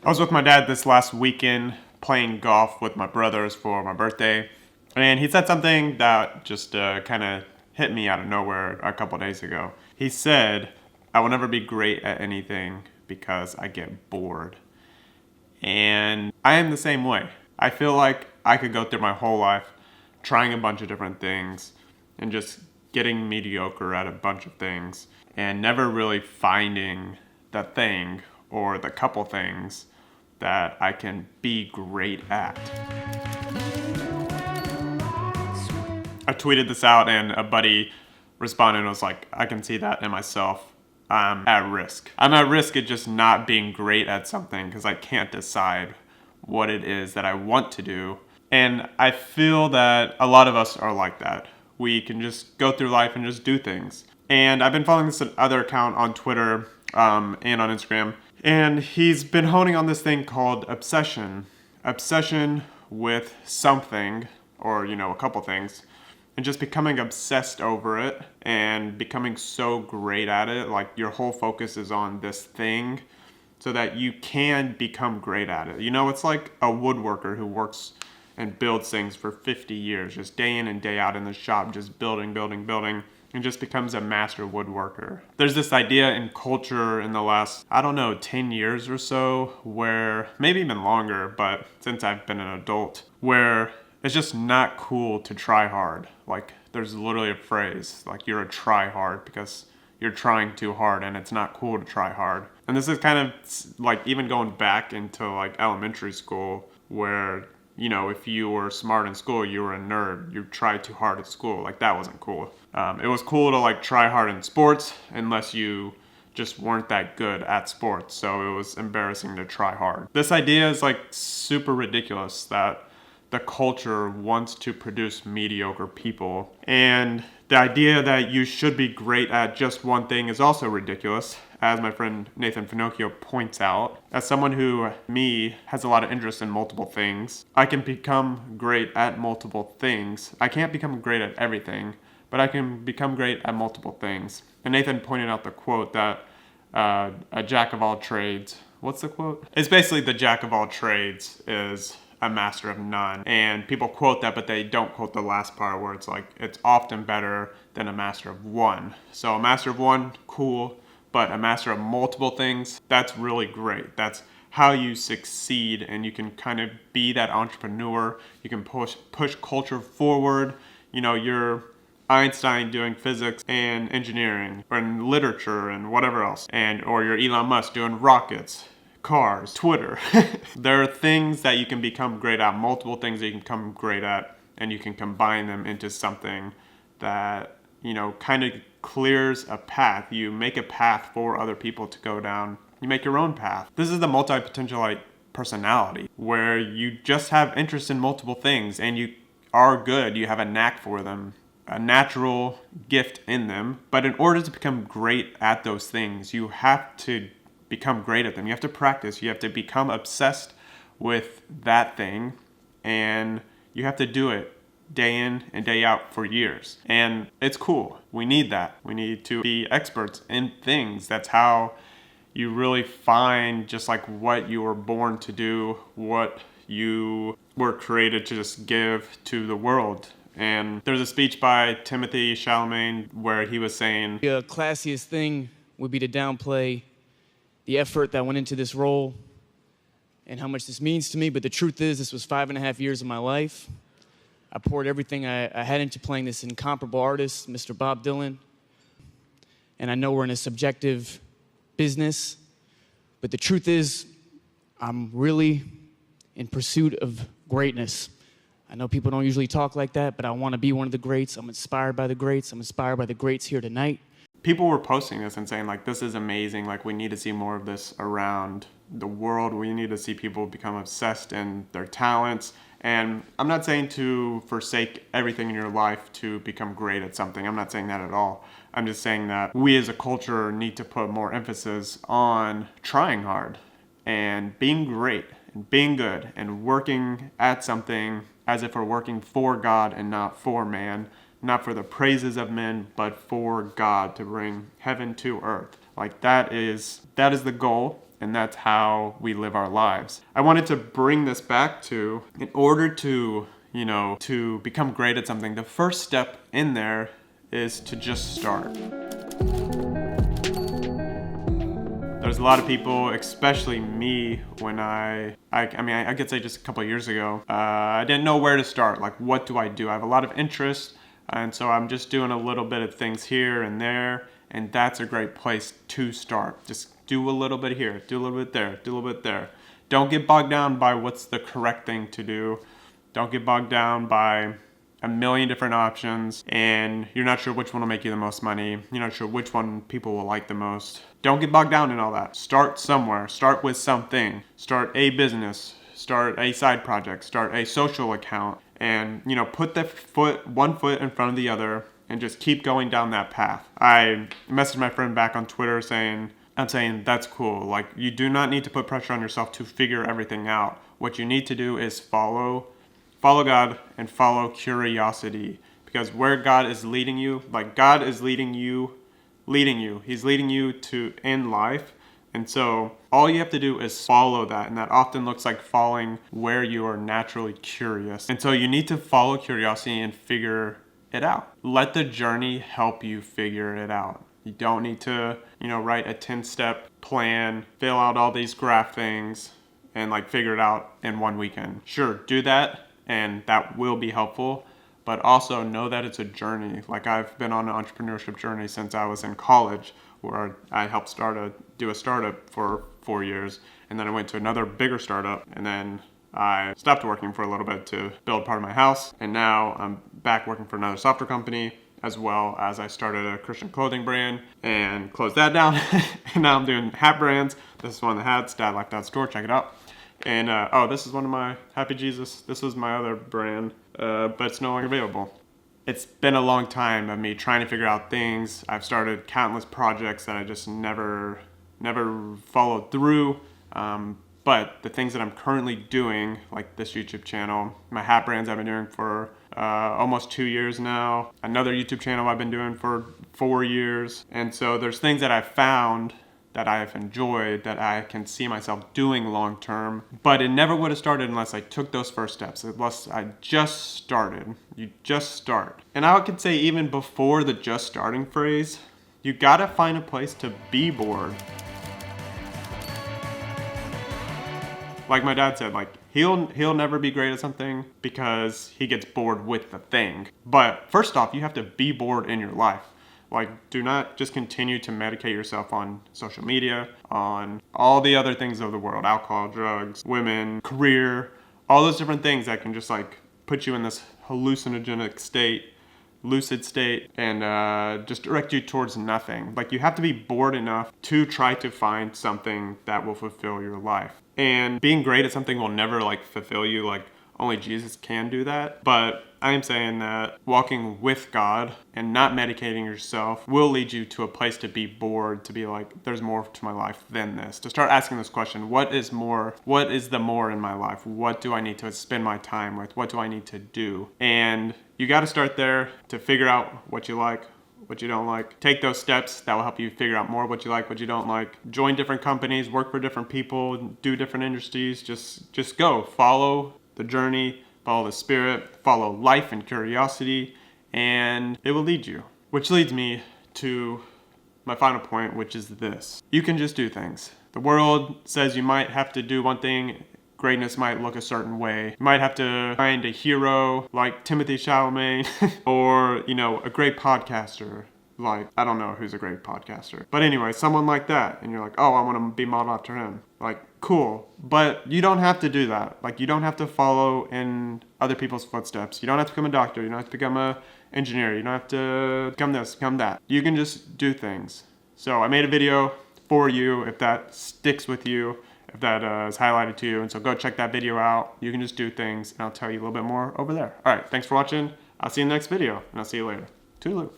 I was with my dad this last weekend playing golf with my brothers for my birthday, and he said something that just kind of hit me out of nowhere a couple days ago. He said, I will never be great at anything because I get bored. And I am the same way. I feel like I could go through my whole life trying a bunch of different things and just getting mediocre at a bunch of things and never really finding the thing or the couple things that I can be great at. I tweeted this out and a buddy responded and was like, I can see that in myself. I'm at risk. I'm at risk of just not being great at something because I can't decide what it is that I want to do. And I feel that a lot of us are like that. We can just go through life and just do things. And I've been following this other account on Twitter and on Instagram. And he's been honing on this thing called obsession. Obsession with something, or, a couple things. And just becoming obsessed over it and becoming so great at it. Like your whole focus is on this thing so that you can become great at it. It's like a woodworker who works and builds things for 50 years, just day in and day out in the shop, just building, and just becomes a master woodworker. There's this idea in culture in the last, 10 years or so, where, maybe even longer, but since I've been an adult, where it's just not cool to try hard. Like, there's literally a phrase, like, you're a try hard because you're trying too hard and it's not cool to try hard. And this is kind of like even going back into like elementary school where, if you were smart in school, you were a nerd. You tried too hard at school. Like, that wasn't cool. It was cool to like try hard in sports unless you just weren't that good at sports. So it was embarrassing to try hard. This idea is like super ridiculous that the culture wants to produce mediocre people. And the idea that you should be great at just one thing is also ridiculous, as my friend Nathan Finocchio points out. As someone who, has a lot of interest in multiple things, I can become great at multiple things. I can't become great at everything, but I can become great at multiple things. And Nathan pointed out the quote that a jack of all trades, what's the quote? It's basically the jack of all trades is a master of none. And people quote that, but they don't quote the last part where it's like, it's often better than a master of one. So a master of one, cool, but a master of multiple things, that's really great. That's how you succeed, and you can kind of be that entrepreneur. You can push culture forward. You're Einstein doing physics and engineering and literature and whatever else. Or you're Elon Musk doing rockets, cars, Twitter. There are things that you can become great at, multiple things that you can become great at, and you can combine them into something that, kind of clears a path. You make a path for other people to go down. You make your own path. This is the multi-potentialite personality, where you just have interest in multiple things and you are good. You have a knack for them, a natural gift in them. But in order to become great at those things, you have to become great at them. You have to practice. You have to become obsessed with that thing, and you have to do it day in and day out for years. And it's cool. We need that. We need to be experts in things. That's how you really find just like what you were born to do, what you were created to just give to the world. And there's a speech by Timothee Chalamet where he was saying, The classiest thing would be to downplay the effort that went into this role and how much this means to me. But the truth is, this was 5.5 years of my life. I poured everything I had into playing this incomparable artist, Mr. Bob Dylan. And I know we're in a subjective business, but the truth is, I'm really in pursuit of greatness. I know people don't usually talk like that, but I want to be one of the greats. I'm inspired by the greats. I'm inspired by the greats here tonight. People were posting this and saying, like, this is amazing. Like, we need to see more of this around the world. We need to see people become obsessed in their talents. And I'm not saying to forsake everything in your life to become great at something. I'm not saying that at all. I'm just saying that we as a culture need to put more emphasis on trying hard and being great and being good and working at something as if we're working for God and not for man. Not for the praises of men, but for God to bring heaven to earth. Like that is the goal. and that's how we live our lives. I wanted to bring this back to, in order to, to become great at something, the first step in there is to just start. There's a lot of people, especially me, when I could say just a couple of years ago, I didn't know where to start. Like, what do I do? I have a lot of interest, and so I'm just doing a little bit of things here and there, and that's a great place to start. Just do a little bit here, do a little bit there, do a little bit there. Don't get bogged down by what's the correct thing to do. Don't get bogged down by a million different options, and you're not sure which one will make you the most money. You're not sure which one people will like the most. Don't get bogged down in all that. Start somewhere. Start with something. Start a business. Start a side project. Start a social account. And, put one foot in front of the other and just keep going down that path. I messaged my friend back on Twitter saying, that's cool. Like, you do not need to put pressure on yourself to figure everything out. What you need to do is follow God and follow curiosity, because where God is leading you, like God is leading you. He's leading you to in life. And so all you have to do is follow that. And that often looks like following where you are naturally curious. And so you need to follow curiosity and figure it out. Let the journey help you figure it out. You don't need to, write a 10-step plan, fill out all these graph things, and figure it out in one weekend. Sure, do that. And that will be helpful, but also know that it's a journey. Like, I've been on an entrepreneurship journey since I was in college, where I helped do a startup for 4 years, and then I went to another bigger startup, and then I stopped working for a little bit to build part of my house, and now I'm back working for another software company, as well as I started a Christian clothing brand and closed that down, and now I'm doing hat brands. This is one of the hats, Dad Like That store, check it out. And, this is one of my Happy Jesus. This was my other brand, but it's no longer available. It's been a long time of me trying to figure out things. I've started countless projects that I just never followed through. But the things that I'm currently doing, like this YouTube channel, my hat brands I've been doing for almost 2 years now, another YouTube channel I've been doing for 4 years. And so there's things that I've found that I have enjoyed, that I can see myself doing long term. But it never would have started unless I took those first steps, unless I just started. You just start. And I could say even before the just starting phrase, you gotta find a place to be bored. Like my dad said, he'll never be great at something because he gets bored with the thing. But first off, you have to be bored in your life. Do not just continue to medicate yourself on social media, on all the other things of the world, alcohol, drugs, women, career, all those different things that can just put you in this hallucinogenic state, lucid state, and just direct you towards nothing. You have to be bored enough to try to find something that will fulfill your life. And being great at something will never fulfill you. Only Jesus can do that. But I am saying that walking with God and not medicating yourself will lead you to a place to be bored, to be there's more to my life than this. To start asking this question, what is more? What is the more in my life? What do I need to spend my time with? What do I need to do? And you got to start there to figure out what you like, what you don't like. Take those steps that will help you figure out more what you like, what you don't like. Join different companies, work for different people, do different industries. Just go. Follow the journey, follow the Spirit, follow life and curiosity, and it will lead you. Which leads me to my final point, which is this. You can just do things. The world says you might have to do one thing. Greatness might look a certain way. You might have to find a hero like Timothee Chalamet or, a great podcaster. I don't know who's a great podcaster. But anyway, someone like that. And you're oh, I want to be modeled after him. Cool. But you don't have to do that. You don't have to follow in other people's footsteps. You don't have to become a doctor. You don't have to become an engineer. You don't have to become this, become that. You can just do things. So I made a video for you if that sticks with you, if that is highlighted to you. And so go check that video out. You can just do things, and I'll tell you a little bit more over there. All right, thanks for watching. I'll see you in the next video, and I'll see you later. Toodaloo.